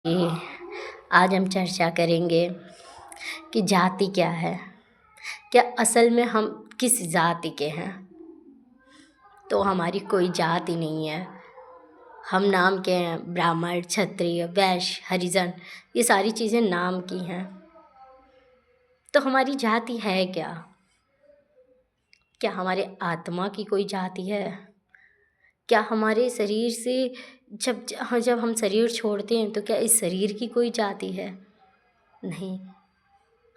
कि आज हम चर्चा करेंगे कि जाति क्या है। क्या असल में हम किस जाति के हैं? तो हमारी कोई जाति नहीं है। हम नाम के हैं ब्राह्मण, क्षत्रिय, वैश्य, हरिजन, ये सारी चीज़ें नाम की हैं। तो हमारी जाति है क्या? क्या हमारे आत्मा की कोई जाति है? क्या हमारे शरीर से जब हम शरीर छोड़ते हैं तो क्या इस शरीर की कोई जाति है? नहीं।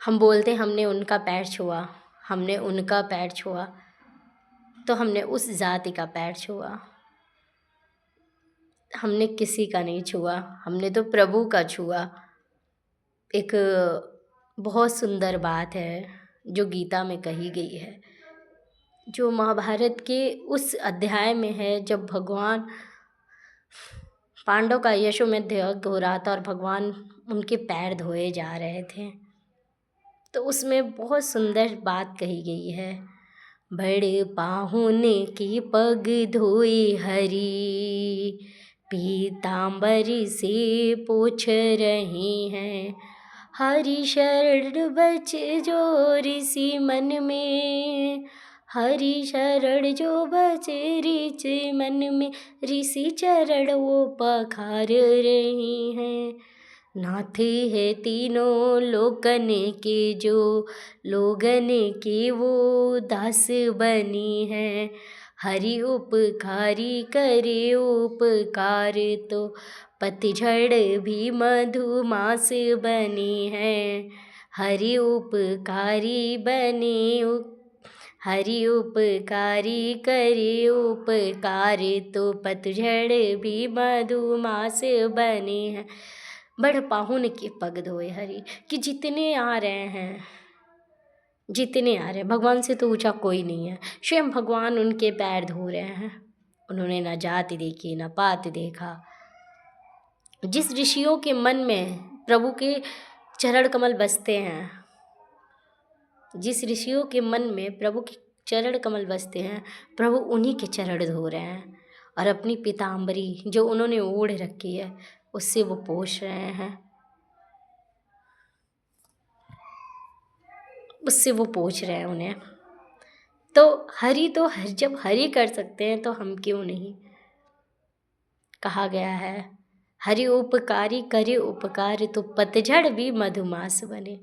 हम बोलते हैं हमने उनका पैर छुआ, हमने उनका पैर छुआ, तो हमने उस जाति का पैर छुआ। हमने किसी का नहीं छुआ, हमने तो प्रभु का छुआ। एक बहुत सुंदर बात है जो गीता में कही गई है, जो महाभारत के उस अध्याय में है जब भगवान पांडव का यशोमेध यज्ञ हो रहा था और भगवान उनके पैर धोए जा रहे थे। तो उसमें बहुत सुंदर बात कही गई है, बड़े पाहुन की पग धोए हरि, पीताम्बरी से पोछ रहे हैं। हरि शरण बच जो ऋषि मन में, हरि शरण जो बचे ऋषि मन में, ऋषि चरण वो पखार रहे हैं। नाथ है तीनों लोकन के जो, लोगन के वो दास बनी है। हरि उपकारी करे उपकार, तो पतझड़ भी मधुमास बनी है। हरि उपकारी बने हरि उपकारी करे उपकार, तो पतझड़ भी मधुमास बने हैं। बड़ पाहुन के पग धोए हरि, कि जितने आ रहे हैं, भगवान से तो ऊंचा कोई नहीं है। स्वयं भगवान उनके पैर धो रहे हैं। उन्होंने ना जाति देखी ना पात देखा। जिस ऋषियों के मन में प्रभु के चरण कमल बसते हैं, जिस ऋषियों के मन में प्रभु के चरण कमल बसते हैं, प्रभु उन्हीं के चरण धो रहे हैं और अपनी पीताम्बरी जो उन्होंने ओढ़ रखी है उससे वो पोंछ रहे हैं, उससे वो पोंछ रहे हैं उन्हें। तो जब हरि कर सकते हैं तो हम क्यों नहीं? कहा गया है, हरि उपकारी करे उपकार, तो पतझड़ भी मधुमास बने।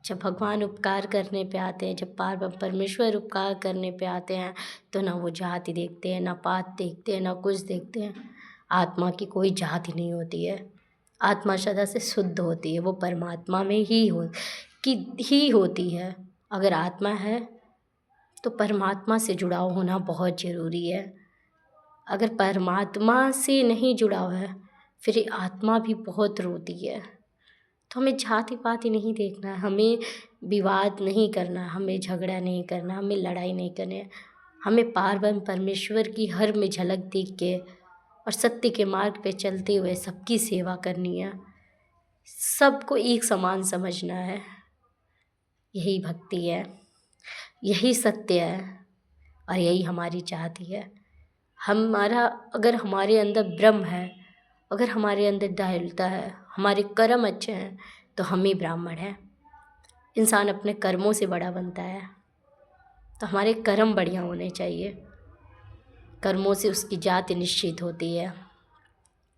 जब भगवान उपकार करने पे आते हैं, जब परमेश्वर उपकार करने पे आते हैं, तो ना वो जाति देखते हैं, ना पात देखते हैं, ना कुछ देखते हैं। आत्मा की कोई जाति नहीं होती है। आत्मा सदा से शुद्ध होती है, वो परमात्मा में ही होती है। अगर आत्मा है तो परमात्मा से जुड़ाव होना बहुत ज़रूरी है। अगर परमात्मा से नहीं जुड़ाव है फिर ये आत्मा भी बहुत रोती है। तो हमें जाति पाति नहीं देखना है, हमें विवाद नहीं करना, हमें झगड़ा नहीं करना, हमें लड़ाई नहीं करनी है। हमें पारब्रह्म परमेश्वर की हर में झलक देख के और सत्य के मार्ग पे चलते हुए सबकी सेवा करनी है, सबको एक समान समझना है। यही भक्ति है, यही सत्य है और यही हमारी जाति है। अगर हमारे अंदर ब्रह्म है, अगर हमारे अंदर दयालुता है, हमारे कर्म अच्छे हैं, तो हम ही ब्राह्मण हैं। इंसान अपने कर्मों से बड़ा बनता है, तो हमारे कर्म बढ़िया होने चाहिए। कर्मों से उसकी जाति निश्चित होती है।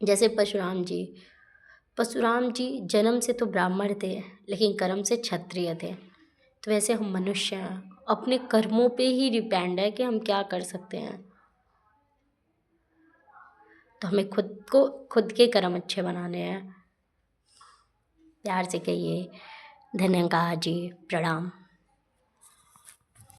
जैसे परशुराम जी जन्म से तो ब्राह्मण थे लेकिन कर्म से क्षत्रिय थे। तो वैसे हम मनुष्य हैं, अपने कर्मों पे ही डिपेंड है कि हम क्या कर सकते हैं। तो हमें खुद के कर्म अच्छे बनाने हैं। प्यार से कहिए, धन्यवाद जी, प्रणाम।